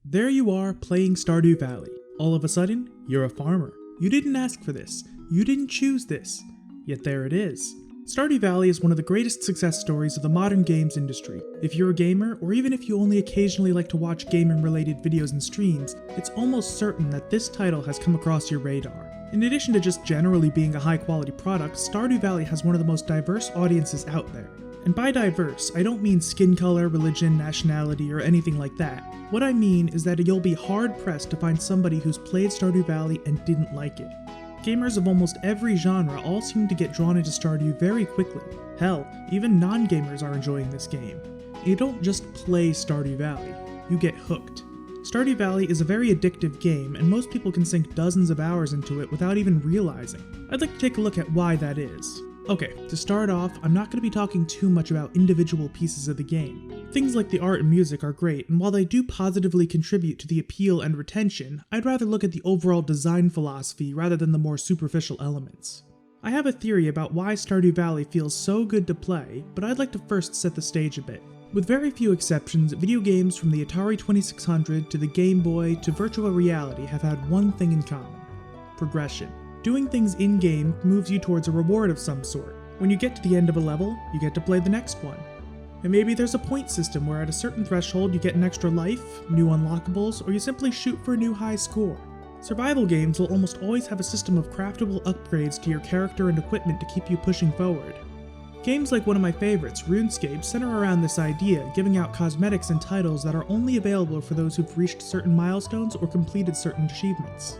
There you are playing Stardew Valley. All of a sudden, you're a farmer. You didn't ask for this. You didn't choose this. Yet there it is. Stardew Valley is one of the greatest success stories of the modern games industry. If you're a gamer, or even if you only occasionally like to watch gaming-related videos and streams, it's almost certain that this title has come across your radar. In addition to just generally being a high-quality product, Stardew Valley has one of the most diverse audiences out there. And by diverse, I don't mean skin color, religion, nationality, or anything like that. What I mean is that you'll be hard-pressed to find somebody who's played Stardew Valley and didn't like it. Gamers of almost every genre all seem to get drawn into Stardew very quickly. Hell, even non-gamers are enjoying this game. You don't just play Stardew Valley, you get hooked. Stardew Valley is a very addictive game, and most people can sink dozens of hours into it without even realizing. I'd like to take a look at why that is. Okay, to start off, I'm not going to be talking too much about individual pieces of the game. Things like the art and music are great, and while they do positively contribute to the appeal and retention, I'd rather look at the overall design philosophy rather than the more superficial elements. I have a theory about why Stardew Valley feels so good to play, but I'd like to first set the stage a bit. With very few exceptions, video games from the Atari 2600 to the Game Boy to virtual reality have had one thing in common: progression. Doing things in-game moves you towards a reward of some sort. When you get to the end of a level, you get to play the next one. And maybe there's a point system where at a certain threshold you get an extra life, new unlockables, or you simply shoot for a new high score. Survival games will almost always have a system of craftable upgrades to your character and equipment to keep you pushing forward. Games like one of my favorites, RuneScape, center around this idea, giving out cosmetics and titles that are only available for those who've reached certain milestones or completed certain achievements.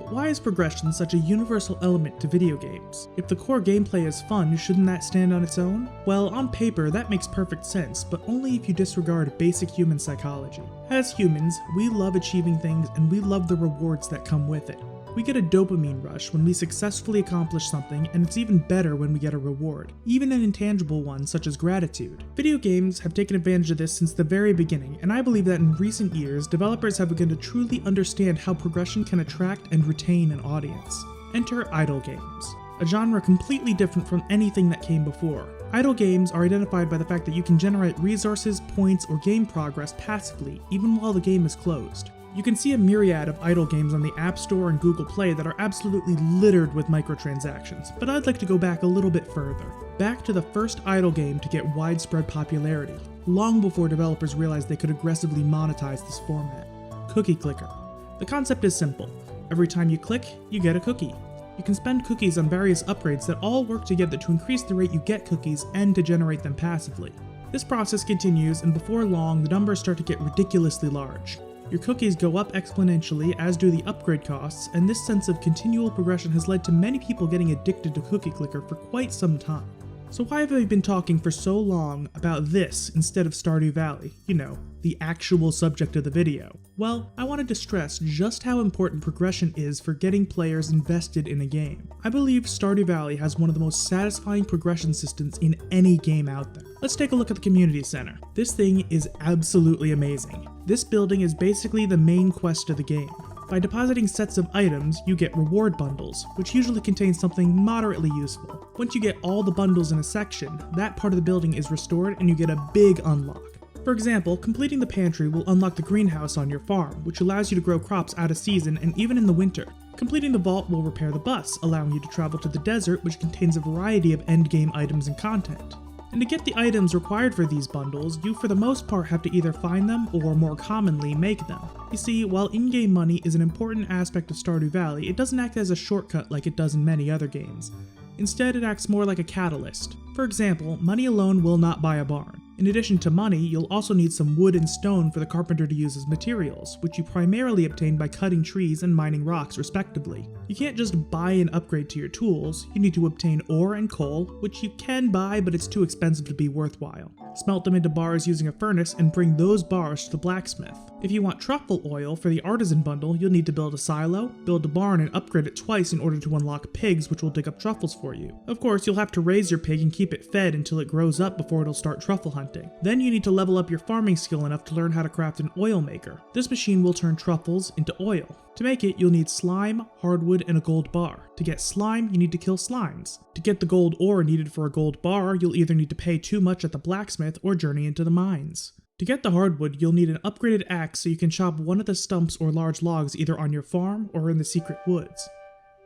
Why is progression such a universal element to video games? If the core gameplay is fun, shouldn't that stand on its own? Well, on paper, that makes perfect sense, but only if you disregard basic human psychology. As humans, we love achieving things and we love the rewards that come with it. We get a dopamine rush when we successfully accomplish something, and it's even better when we get a reward, even an intangible one such as gratitude. Video games have taken advantage of this since the very beginning, and I believe that in recent years, developers have begun to truly understand how progression can attract and retain an audience. Enter idle games, a genre completely different from anything that came before. Idle games are identified by the fact that you can generate resources, points, or game progress passively, even while the game is closed. You can see a myriad of idle games on the App Store and Google Play that are absolutely littered with microtransactions, but I'd like to go back a little bit further. Back to the first idle game to get widespread popularity, long before developers realized they could aggressively monetize this format. Cookie Clicker. The concept is simple. Every time you click, you get a cookie. You can spend cookies on various upgrades that all work together to increase the rate you get cookies and to generate them passively. This process continues, and before long, the numbers start to get ridiculously large. Your cookies go up exponentially, as do the upgrade costs, and this sense of continual progression has led to many people getting addicted to Cookie Clicker for quite some time. So why have I been talking for so long about this instead of Stardew Valley? You know, the actual subject of the video. Well, I wanted to stress just how important progression is for getting players invested in a game. I believe Stardew Valley has one of the most satisfying progression systems in any game out there. Let's take a look at the community center. This thing is absolutely amazing. This building is basically the main quest of the game. By depositing sets of items, you get reward bundles, which usually contain something moderately useful. Once you get all the bundles in a section, that part of the building is restored and you get a big unlock. For example, completing the pantry will unlock the greenhouse on your farm, which allows you to grow crops out of season and even in the winter. Completing the vault will repair the bus, allowing you to travel to the desert, which contains a variety of endgame items and content. And to get the items required for these bundles, you for the most part have to either find them or, more commonly, make them. You see, while in-game money is an important aspect of Stardew Valley, it doesn't act as a shortcut like it does in many other games. Instead, it acts more like a catalyst. For example, money alone will not buy a barn. In addition to money, you'll also need some wood and stone for the carpenter to use as materials, which you primarily obtain by cutting trees and mining rocks respectively. You can't just buy an upgrade to your tools, you need to obtain ore and coal, which you can buy but it's too expensive to be worthwhile. Smelt them into bars using a furnace and bring those bars to the blacksmith. If you want truffle oil for the artisan bundle, you'll need to build a silo, build a barn, and upgrade it twice in order to unlock pigs which will dig up truffles for you. Of course, you'll have to raise your pig and keep it fed until it grows up before it'll start truffle hunting. Then you need to level up your farming skill enough to learn how to craft an oil maker. This machine will turn truffles into oil. To make it, you'll need slime, hardwood, and a gold bar. To get slime, you need to kill slimes. To get the gold ore needed for a gold bar, you'll either need to pay too much at the blacksmith or journey into the mines. To get the hardwood, you'll need an upgraded axe so you can chop one of the stumps or large logs either on your farm or in the secret woods.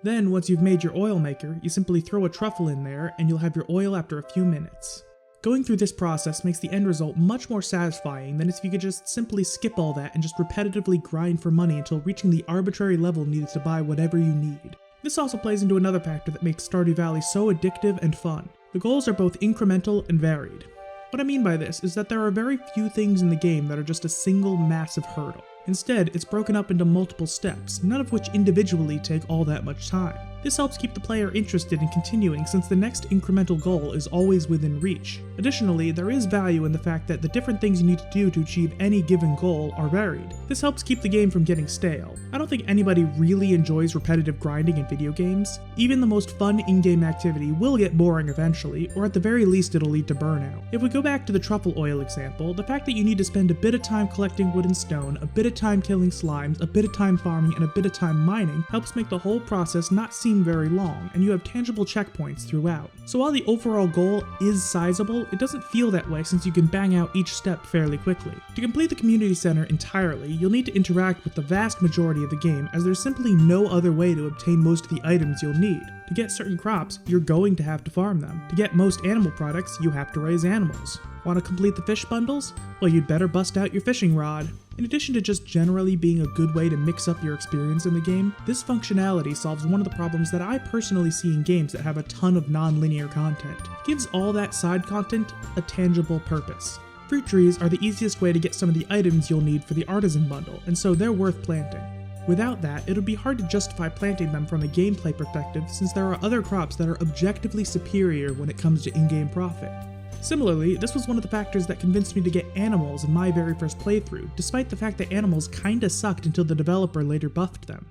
Then, once you've made your oil maker, you simply throw a truffle in there and you'll have your oil after a few minutes. Going through this process makes the end result much more satisfying than if you could just simply skip all that and just repetitively grind for money until reaching the arbitrary level needed to buy whatever you need. This also plays into another factor that makes Stardew Valley so addictive and fun. The goals are both incremental and varied. What I mean by this is that there are very few things in the game that are just a single massive hurdle. Instead, it's broken up into multiple steps, none of which individually take all that much time. This helps keep the player interested in continuing since the next incremental goal is always within reach. Additionally, there is value in the fact that the different things you need to do to achieve any given goal are varied. This helps keep the game from getting stale. I don't think anybody really enjoys repetitive grinding in video games. Even the most fun in-game activity will get boring eventually, or at the very least it'll lead to burnout. If we go back to the truffle oil example, the fact that you need to spend a bit of time collecting wood and stone, a bit of time killing slimes, a bit of time farming, and a bit of time mining helps make the whole process not seem very long, and you have tangible checkpoints throughout. So while the overall goal is sizable, it doesn't feel that way since you can bang out each step fairly quickly. To complete the community center entirely, you'll need to interact with the vast majority of the game, as there's simply no other way to obtain most of the items you'll need. To get certain crops, you're going to have to farm them. To get most animal products, you have to raise animals. Want to complete the fish bundles? Well, you'd better bust out your fishing rod. In addition to just generally being a good way to mix up your experience in the game, this functionality solves one of the problems that I personally see in games that have a ton of non-linear content. It gives all that side content a tangible purpose. Fruit trees are the easiest way to get some of the items you'll need for the artisan bundle, and so they're worth planting. Without that, it would be hard to justify planting them from a gameplay perspective since there are other crops that are objectively superior when it comes to in-game profit. Similarly, this was one of the factors that convinced me to get animals in my very first playthrough, despite the fact that animals kinda sucked until the developer later buffed them.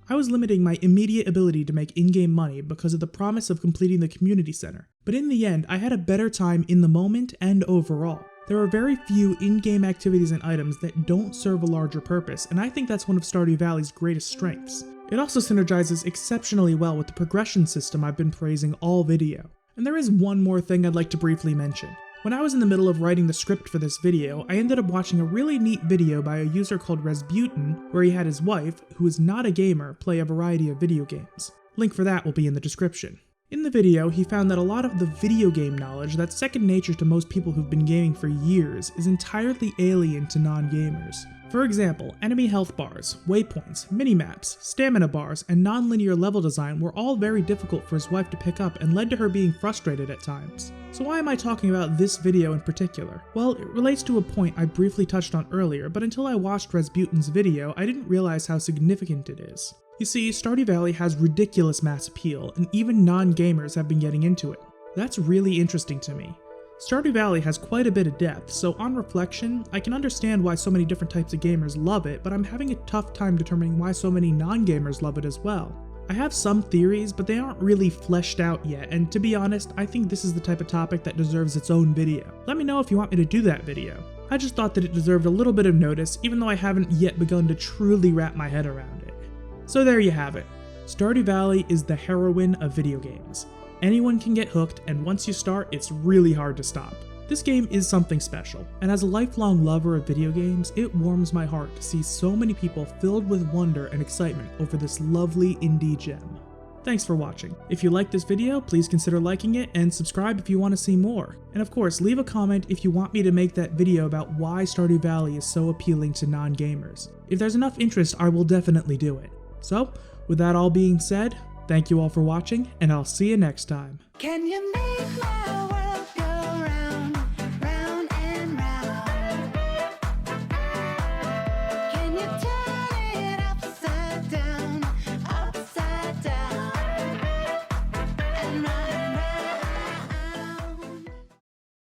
I was limiting my immediate ability to make in-game money because of the promise of completing the community center, but in the end, I had a better time in the moment and overall. There are very few in-game activities and items that don't serve a larger purpose, and I think that's one of Stardew Valley's greatest strengths. It also synergizes exceptionally well with the progression system I've been praising all video. And there is one more thing I'd like to briefly mention. When I was in the middle of writing the script for this video, I ended up watching a really neat video by a user called Rasputin, where he had his wife, who is not a gamer, play a variety of video games. Link for that will be in the description. In the video, he found that a lot of the video game knowledge that's second nature to most people who've been gaming for years is entirely alien to non-gamers. For example, enemy health bars, waypoints, minimaps, stamina bars, and non-linear level design were all very difficult for his wife to pick up and led to her being frustrated at times. So why am I talking about this video in particular? Well, it relates to a point I briefly touched on earlier, but until I watched Rasputin's video, I didn't realize how significant it is. You see, Stardew Valley has ridiculous mass appeal, and even non-gamers have been getting into it. That's really interesting to me. Stardew Valley has quite a bit of depth, so on reflection, I can understand why so many different types of gamers love it, but I'm having a tough time determining why so many non-gamers love it as well. I have some theories, but they aren't really fleshed out yet, and to be honest, I think this is the type of topic that deserves its own video. Let me know if you want me to do that video. I just thought that it deserved a little bit of notice, even though I haven't yet begun to truly wrap my head around it. So there you have it. Stardew Valley is the heroine of video games. Anyone can get hooked, and once you start, it's really hard to stop. This game is something special, and as a lifelong lover of video games, it warms my heart to see so many people filled with wonder and excitement over this lovely indie gem. Thanks for watching. If you liked this video, please consider liking it and subscribe if you want to see more. And of course, leave a comment if you want me to make that video about why Stardew Valley is so appealing to non-gamers. If there's enough interest, I will definitely do it. So, with that all being said, thank you all for watching, and I'll see you next time. Can you make my world